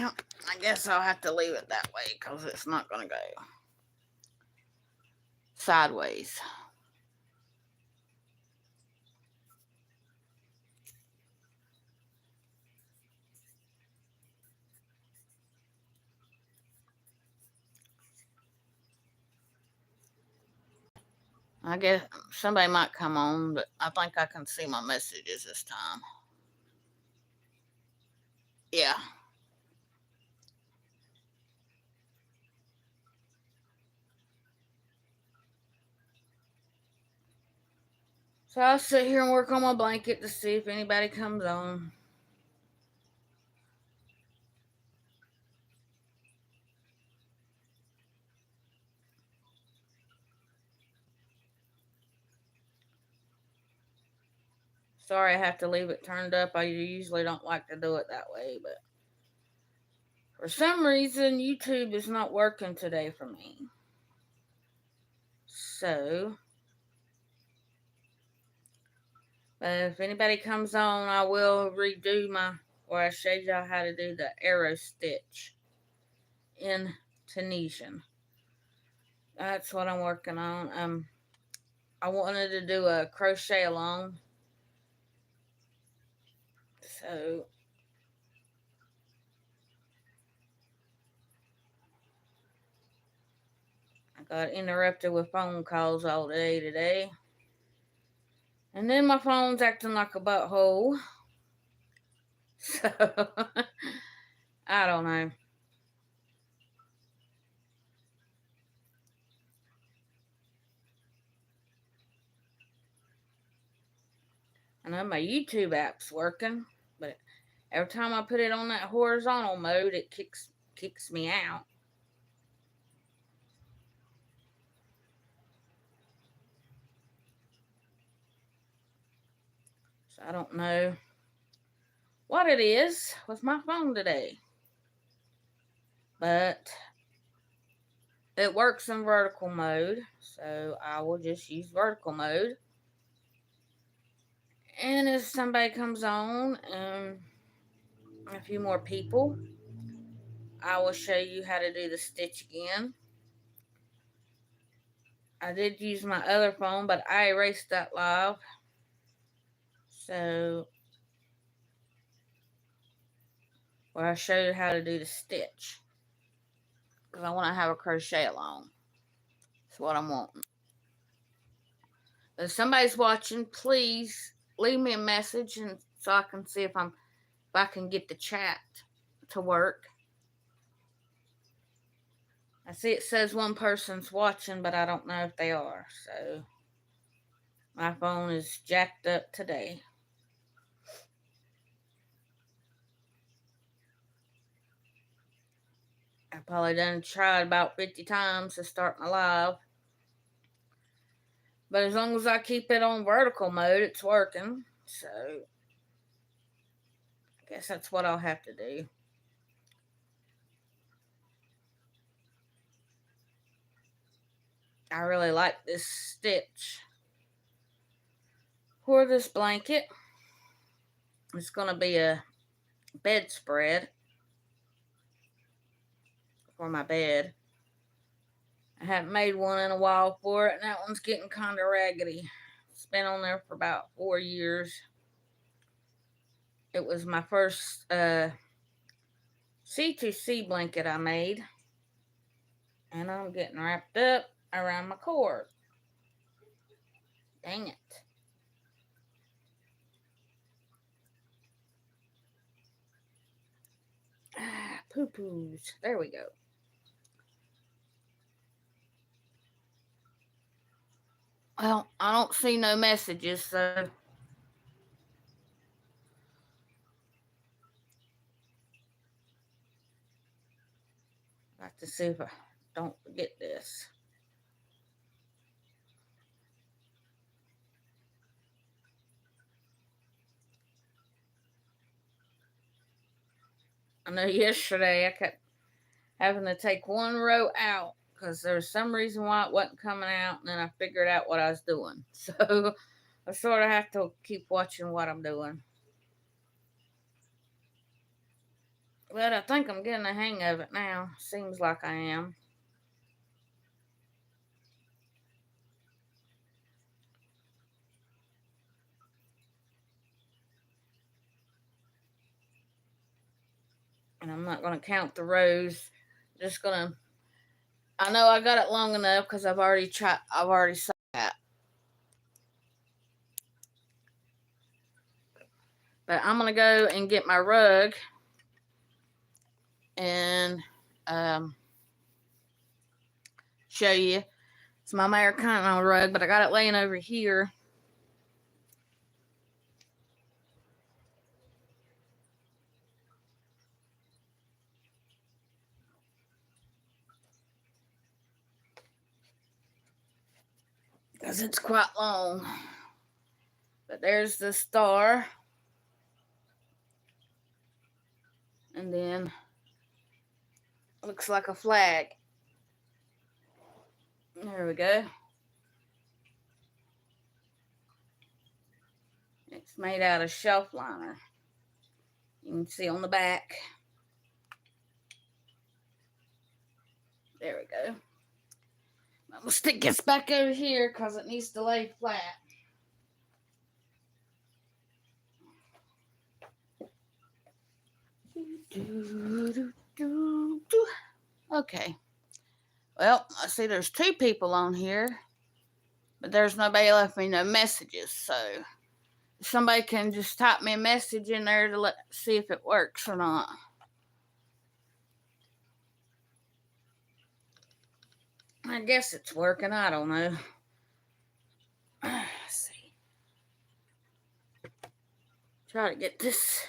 Well, I guess I'll have to leave it that way because it's not going to go sideways. I guess somebody might come on, but I think I can see my messages this time. Yeah. So I'll sit here and work on my blanket to see if anybody comes on. Sorry I have to leave it turned up. I usually don't like to do it that way, but for some reason, YouTube is not working today for me. So, if anybody comes on, I will redo where I showed y'all how to do the arrow stitch in Tunisian. That's what I'm working on. I wanted to do a crochet along. So, I got interrupted with phone calls all day today. And then my phone's acting like a butthole. So, I don't know. I know my YouTube app's working, but every time I put it on that horizontal mode, it kicks me out. So I don't know what it is with my phone today. But it works in vertical mode, so I will just use vertical mode. And if somebody comes on and a few more people, I will show you how to do the stitch again. I did use my other phone, but I erased that live. So, where I show you how to do the stitch. Because I want to have a crochet along. That's what I'm wanting. If somebody's watching, please leave me a message and so I can see if I can get the chat to work. I see it says one person's watching, but I don't know if they are. So my phone is jacked up today. I probably done tried about 50 times to start my live. But as long as I keep it on vertical mode, it's working. So I guess that's what I'll have to do. I really like this stitch for this blanket. It's going to be a bedspread for my bed. I haven't made one in a while for it, and that one's getting kind of raggedy. It's been on there for about 4 years. It was my first C2C blanket I made, and I'm getting wrapped up around my cord. Dang it. Poo-poos. There we go. Well, I don't see no messages, so I have to see if I don't forget this. I know yesterday I kept having to take one row out because there was some reason why it wasn't coming out, and then I figured out what I was doing. So I sort of have to keep watching what I'm doing. But I think I'm getting the hang of it now. Seems like I am. And I'm not going to count the rows. Just going to, I know I got it long enough because I've already saw that. But I'm going to go and get my rug and show you. It's my Americana rug, but I got it laying over here. Because it's quite long. But there's the star. And then looks like a flag. There we go. It's made out of shelf liner. You can see on the back. There we go. I'm going to stick this back over here because it needs to lay flat. Okay. Well, I see there's 2 people on here, but there's nobody left me no messages, so somebody can just type me a message in there to see if it works or not. I guess it's working. I don't know. Let's see. Try to get this.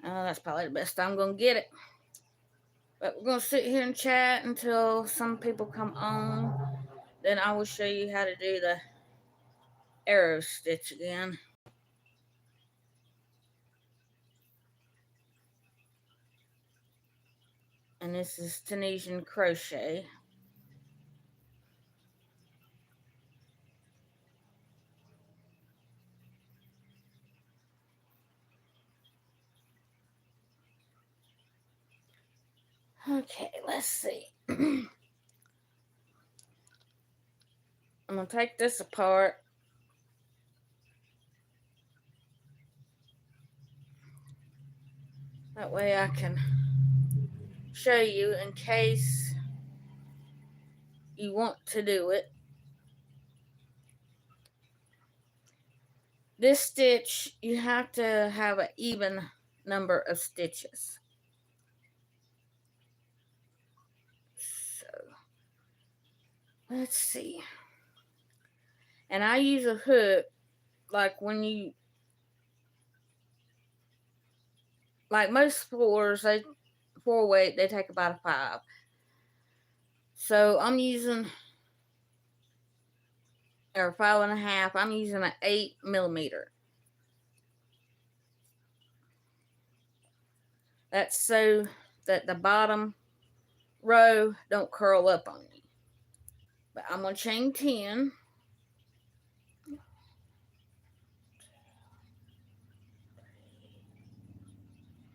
Oh, that's probably the best I'm going to get it. But we're going to sit here and chat until some people come on. Then I will show you how to do the arrow stitch again. And this is Tunisian crochet. Okay, let's see. I'm going to take this apart. That way I can show you in case you want to do it. This stitch, you have to have an even number of stitches. So, let's see. And I use a hook, like when you, like most 4-weight, they take about a 5. So I'm using, or 5.5, I'm using an 8mm. That's so that the bottom row don't curl up on you. But I'm going to chain 10.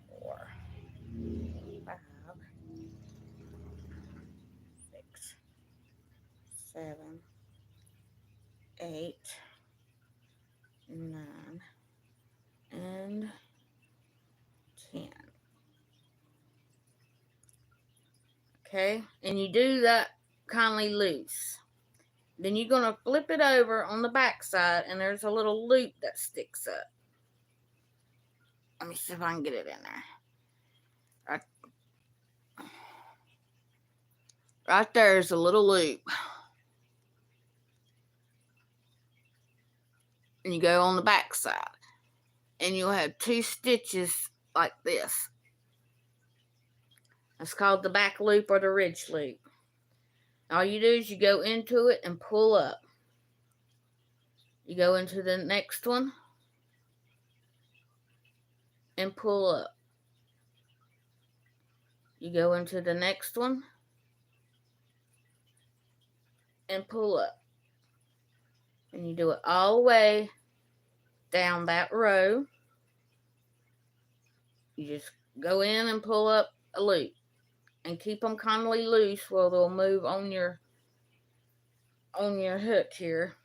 4, 5, 6, 7, 8, 9, and 10. Okay, and you do that kindly loose. Then you're going to flip it over on the back side, and there's a little loop that sticks up. Let me see if I can get it in there. Right there's a little loop. And you go on the back side. And you'll have 2 stitches like this. That's called the back loop or the ridge loop. All you do is you go into it and pull up. You go into the next one and pull up. You go into the next one and pull up. And you do it all the way down that row. You just go in and pull up a loop and keep them kind of loose where they'll move on your hook here.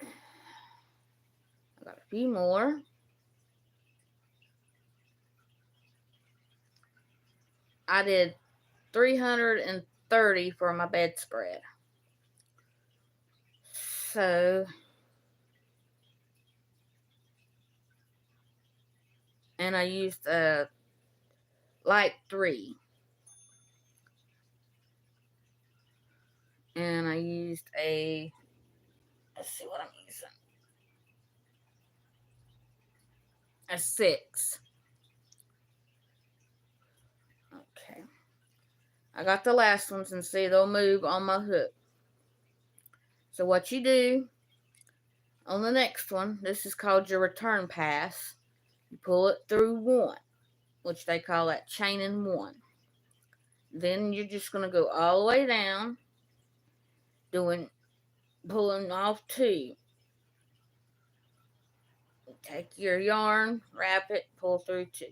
I got a few more. I did 330 for my bedspread. So, and I used a light 3. And I used a, let's see what I'm using, a 6. Okay. I got the last ones, and see, they'll move on my hook. So what you do on the next one, this is called your return pass. You pull it through 1, which they call that chaining 1. Then you're just going to go all the way down, pulling off 2. Take your yarn, wrap it, pull through 2.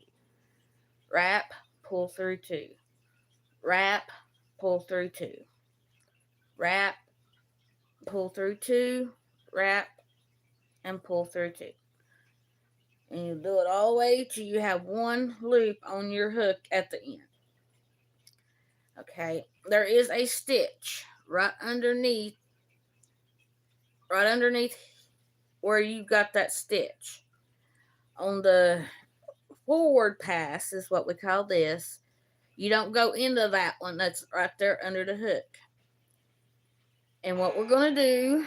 Wrap, pull through 2. Wrap, pull through 2. Wrap, pull through 2. Wrap, and pull through 2. And you do it all the way till you have 1 loop on your hook at the end. Okay, there is a stitch right underneath where you got that stitch. On the forward pass is what we call this. You don't go into that one that's right there under the hook. And what we're going to do,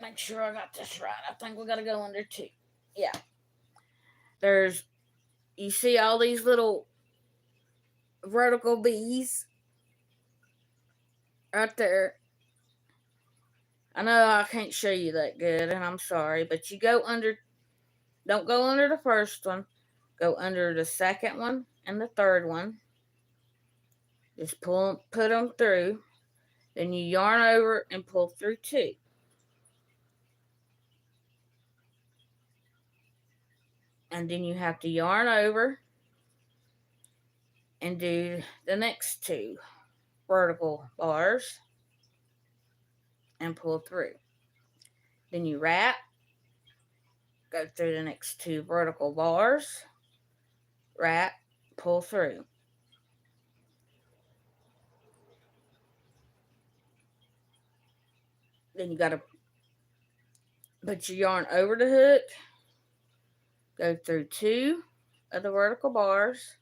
make sure I got this right. I think we got to go under 2. Yeah. You see all these little vertical bees right there. I know I can't show you that good, and I'm sorry, but you don't go under the first one. Go under the second one and the third one. Just put them through. Then you yarn over and pull through 2. And then you have to yarn over and do the next 2 vertical bars and pull through. Then you wrap, go through the next 2 vertical bars, wrap, pull through. Then you got to put your yarn over the hook, go through 2 of the vertical bars,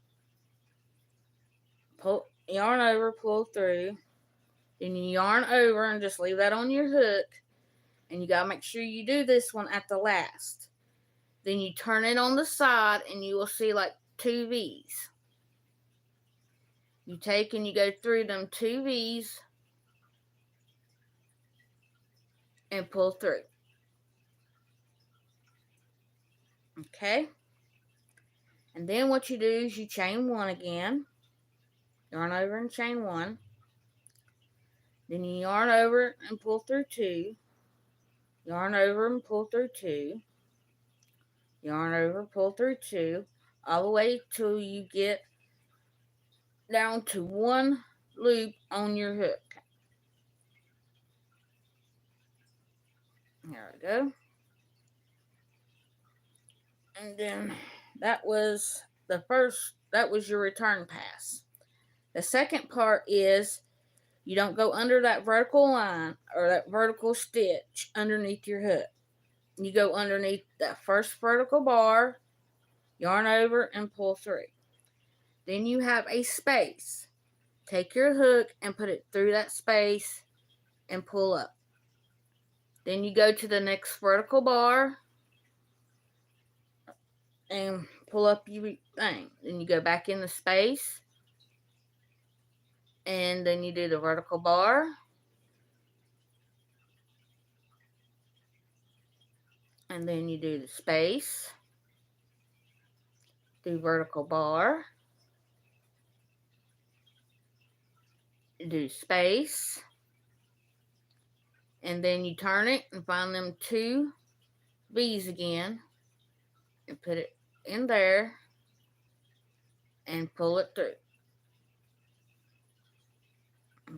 pull yarn over, pull through. Then you yarn over and just leave that on your hook. And you got to make sure you do this one at the last. Then you turn it on the side and you will see like 2 V's. You take and you go through them 2 V's and pull through. Okay? And then what you do is you chain 1 again. Yarn over and chain 1. Then you yarn over and pull through 2. Yarn over and pull through 2. Yarn over, pull through 2. All the way till you get down to 1 loop on your hook. There we go. And then that was your return pass. The second part is you don't go under that vertical line or that vertical stitch underneath your hook. You go underneath that first vertical bar, yarn over, and pull through. Then you have a space. Take your hook and put it through that space and pull up. Then you go to the next vertical bar and pull up your thing. Then you go back in the space and then you do the vertical bar. And then you do the space, do vertical bar, do space, and then you turn it and find them 2 bees again and put it in there and pull it through.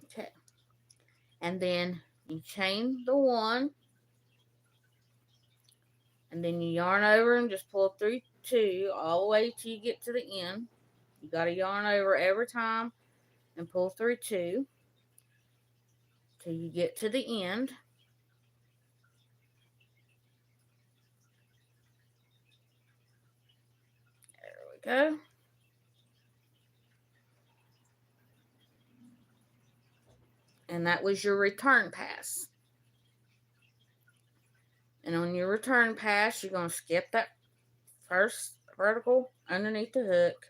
Okay. And then you chain the one, and then you yarn over and just pull through two all the way till you get to the end. You got to yarn over every time and pull through two till you get to the end. There we go. And that was your return pass. And on your return pass, you're going to skip that first vertical underneath the hook.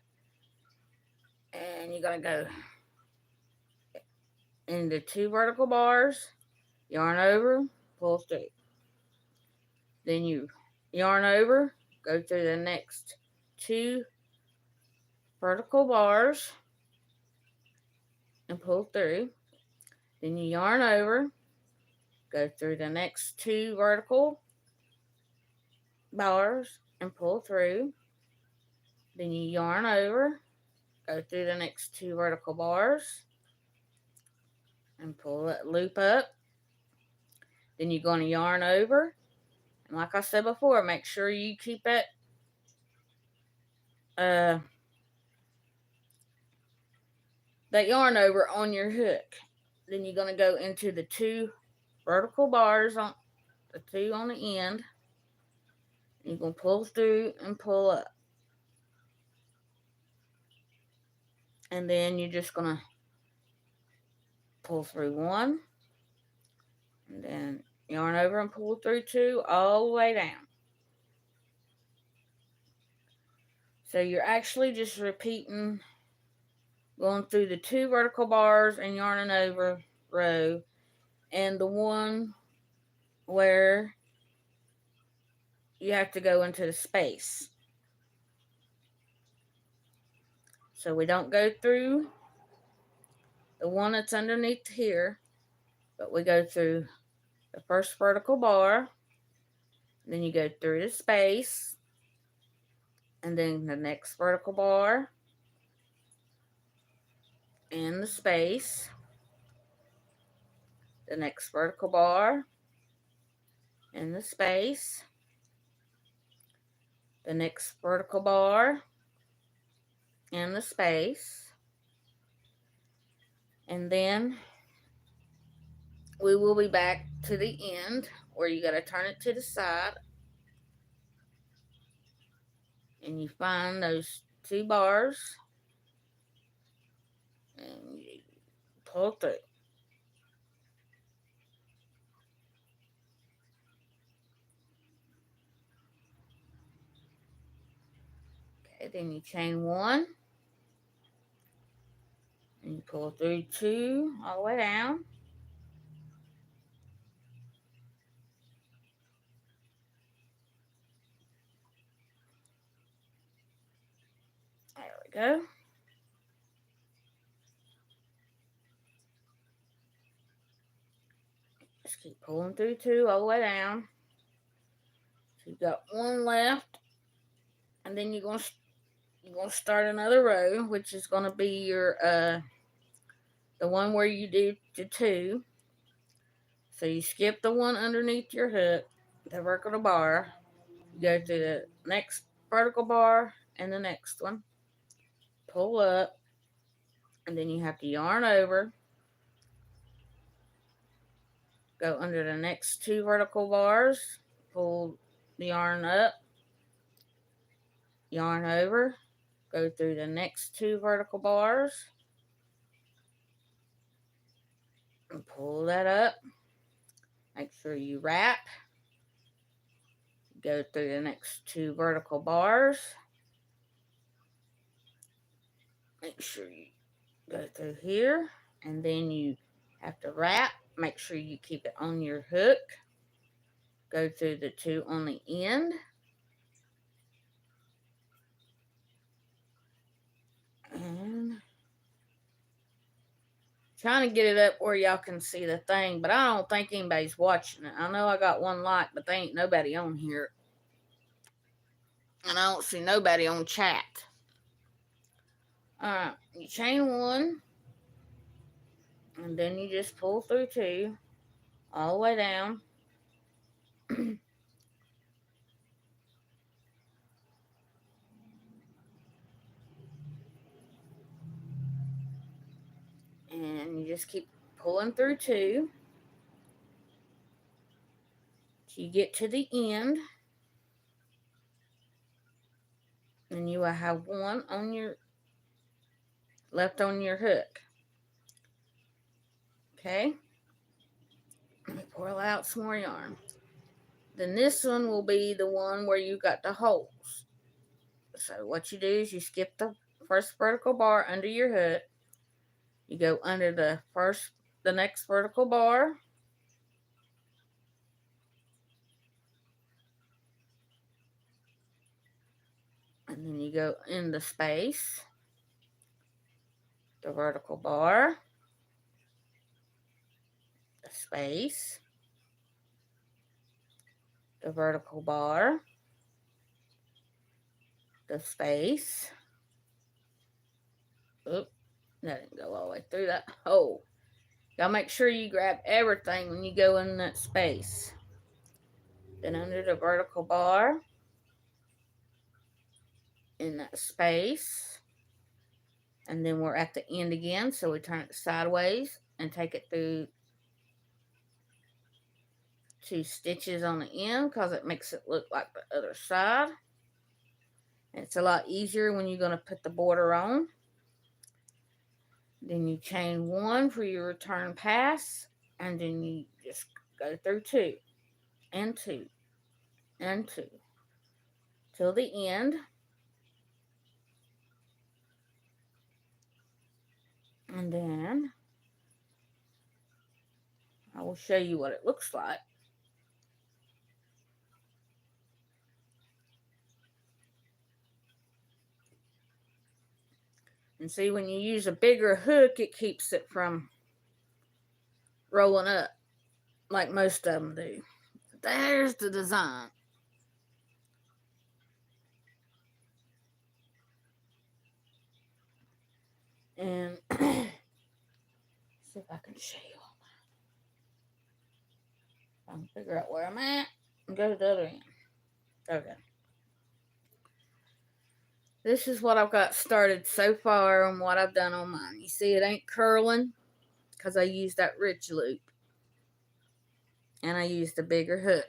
And you're going to go into two vertical bars, yarn over, pull through. Then you yarn over, go through the next two vertical bars and pull through. Then you yarn over, go through the next two vertical bars and pull through. Then you yarn over, go through the next two vertical bars and pull that loop up. Then you're going to yarn over, and like I said before, make sure you keep that that yarn over on your hook. Then you're going to go into the two vertical bars on the two on the end. You're going to pull through and pull up. And then you're just going to pull through one. And then yarn over and pull through two all the way down. So you're actually just repeating, going through the two vertical bars and yarning over row. And the one where you have to go into the space. So we don't go through the one that's underneath here, but we go through the first vertical bar, then you go through the space, and then the next vertical bar, and the space, the next vertical bar, and the space, the next vertical bar, and the space, and then we will be back to the end where you got to turn it to the side, and you find those two bars and you pull through. Okay, then you chain one and you pull through two all the way down. There we go. Just keep pulling through two all the way down. So you've got one left, and then you're gonna start another row, which is gonna be your the one where you do the two. So you skip the one underneath your hook, the vertical bar. You go through the next vertical bar and the next one. Pull up, and then you have to yarn over. Go under the next two vertical bars, pull the yarn up, yarn over, go through the next two vertical bars, and pull that up. Make sure you wrap, go through the next two vertical bars, make sure you go through here, and then you have to wrap. Make sure you keep it on your hook. Go through the two on the end. And Trying to get it up where y'all can see the thing, but I don't think anybody's watching it. I know I got one like, but there ain't nobody on here. And I don't see nobody on chat. Alright, you chain 1. And then you just pull through 2. All the way down. And you just keep pulling through 2. Till you get to the end. And you will have 1 on your left on your hook. Okay? Let me pour out some more yarn. Then this one will be the one where you got the holes. So what you do is you skip the first vertical bar under your hook. You go under the next vertical bar. And then you go in the space, the vertical bar, the space, the vertical bar, the space. Oop, that didn't go all the way through that hole. Y'all make sure you grab everything when you go in that space. Then under the vertical bar, in that space, and then we're at the end again, so we turn it sideways and take it through 2 stitches on the end because it makes it look like the other side. It's a lot easier when you're going to put the border on. Then you chain 1 for your return pass, and then you just go through 2 and 2 and 2 till the end. And then I will show you what it looks like. And see, when you use a bigger hook, it keeps it from rolling up like most of them do. There's the design. And see if I can show you all that. I can figure out where I'm at and go to the other end. Okay. This is what I've got started so far and what I've done on mine. You see it ain't curling because I used that rich loop. And I used a bigger hook.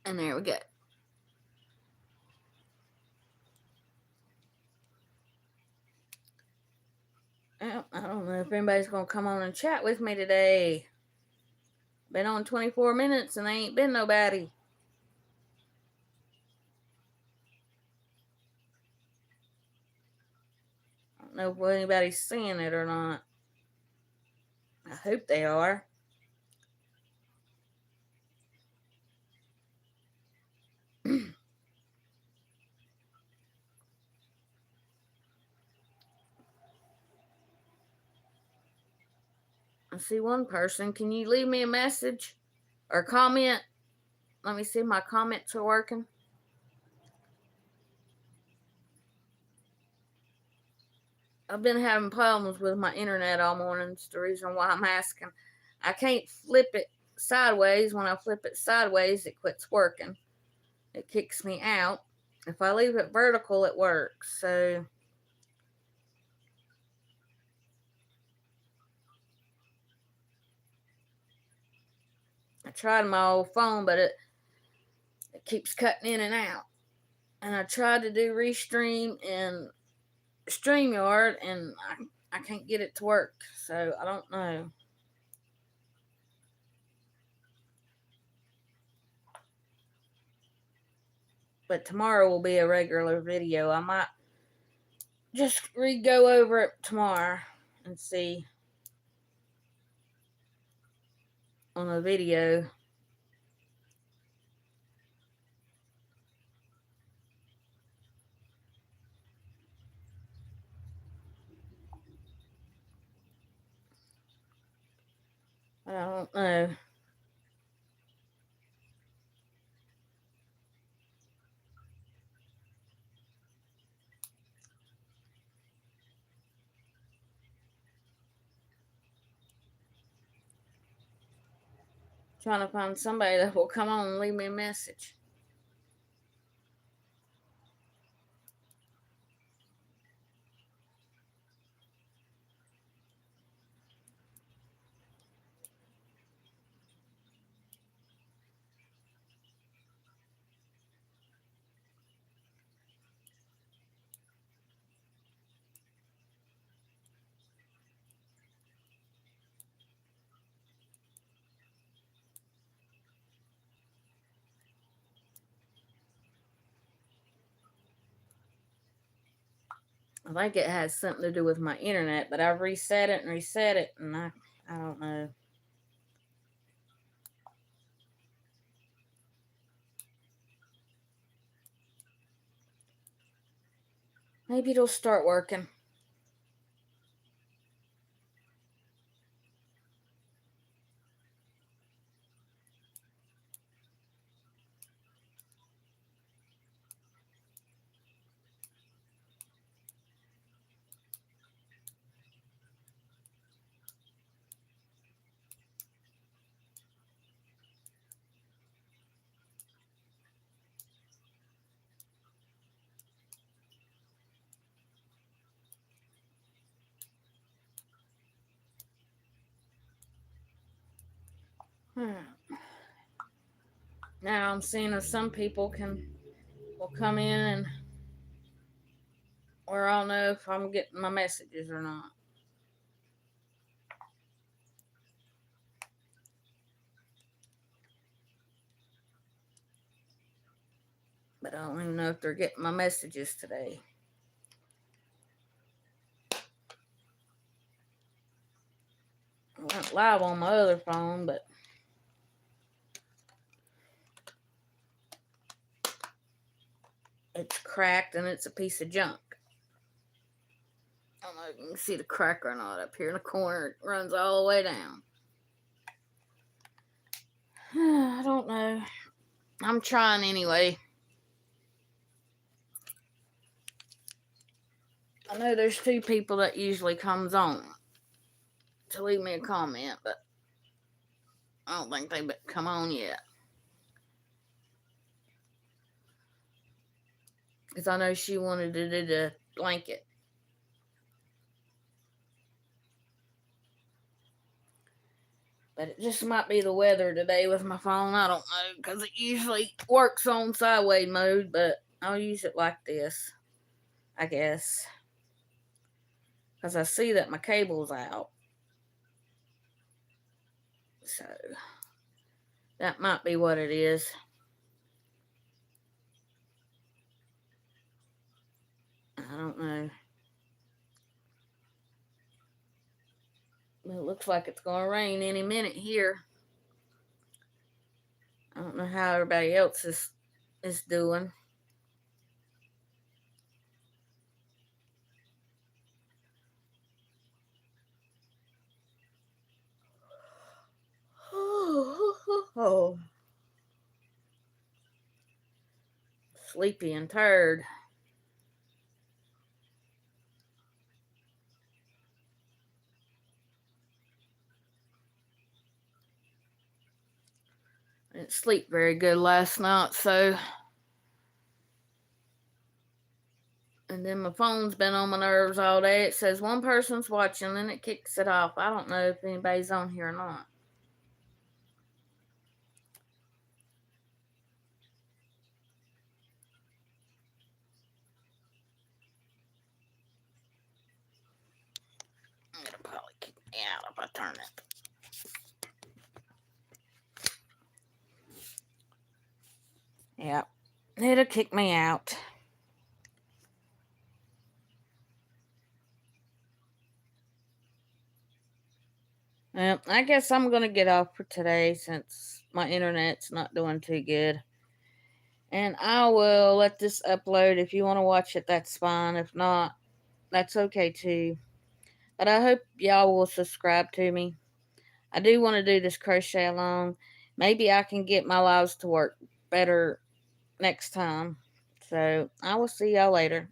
And there we go. Well, I don't know if anybody's going to come on and chat with me today. Been on 24 minutes and there ain't been nobody. I don't know if anybody's seeing it or not. I hope they are. I see one person. Can you leave me a message or comment? Let me see if my comments are working. I've been having problems with my internet all morning. That's the reason why I'm asking. I can't flip it sideways. When I flip it sideways, it quits working. It kicks me out. If I leave it vertical, it works. So I tried my old phone, but it keeps cutting in and out. And I tried to do Restream and StreamYard, and I can't get it to work. So I don't know. But tomorrow will be a regular video. I might just go over it tomorrow and see on a video. I don't know. Trying to find somebody that will come on and leave me a message. I think it has something to do with my internet, but I've reset it, and I don't know. Maybe it'll start working. Now I'm seeing if some people will come in and where I'll know if I'm getting my messages or not. But I don't even know if they're getting my messages today. I went live on my other phone, but it's cracked and it's a piece of junk. I don't know if you can see the crack or not up here in the corner. It runs all the way down. I don't know. I'm trying anyway. I know there's 2 people that usually comes on to leave me a comment, but I don't think they've come on yet. Because I know she wanted to do the blanket. But it just might be the weather today with my phone. I don't know. Because it usually works on sideways mode. But I'll use it like this, I guess. Because I see that my cable's out. So that might be what it is. I don't know. It looks like it's going to rain any minute here. I don't know how everybody else is doing. Oh. Sleepy and tired. I didn't sleep very good last night, so. And then my phone's been on my nerves all day. It says one person's watching, then it kicks it off. I don't know if anybody's on here or not. It'll probably kick me out if I turn it. Yep, it'll kick me out. Well, I guess I'm going to get off for today since my internet's not doing too good. And I will let this upload. If you want to watch it, that's fine. If not, that's okay too. But I hope y'all will subscribe to me. I do want to do this crochet along. Maybe I can get my lives to work better next time. So I will see y'all later.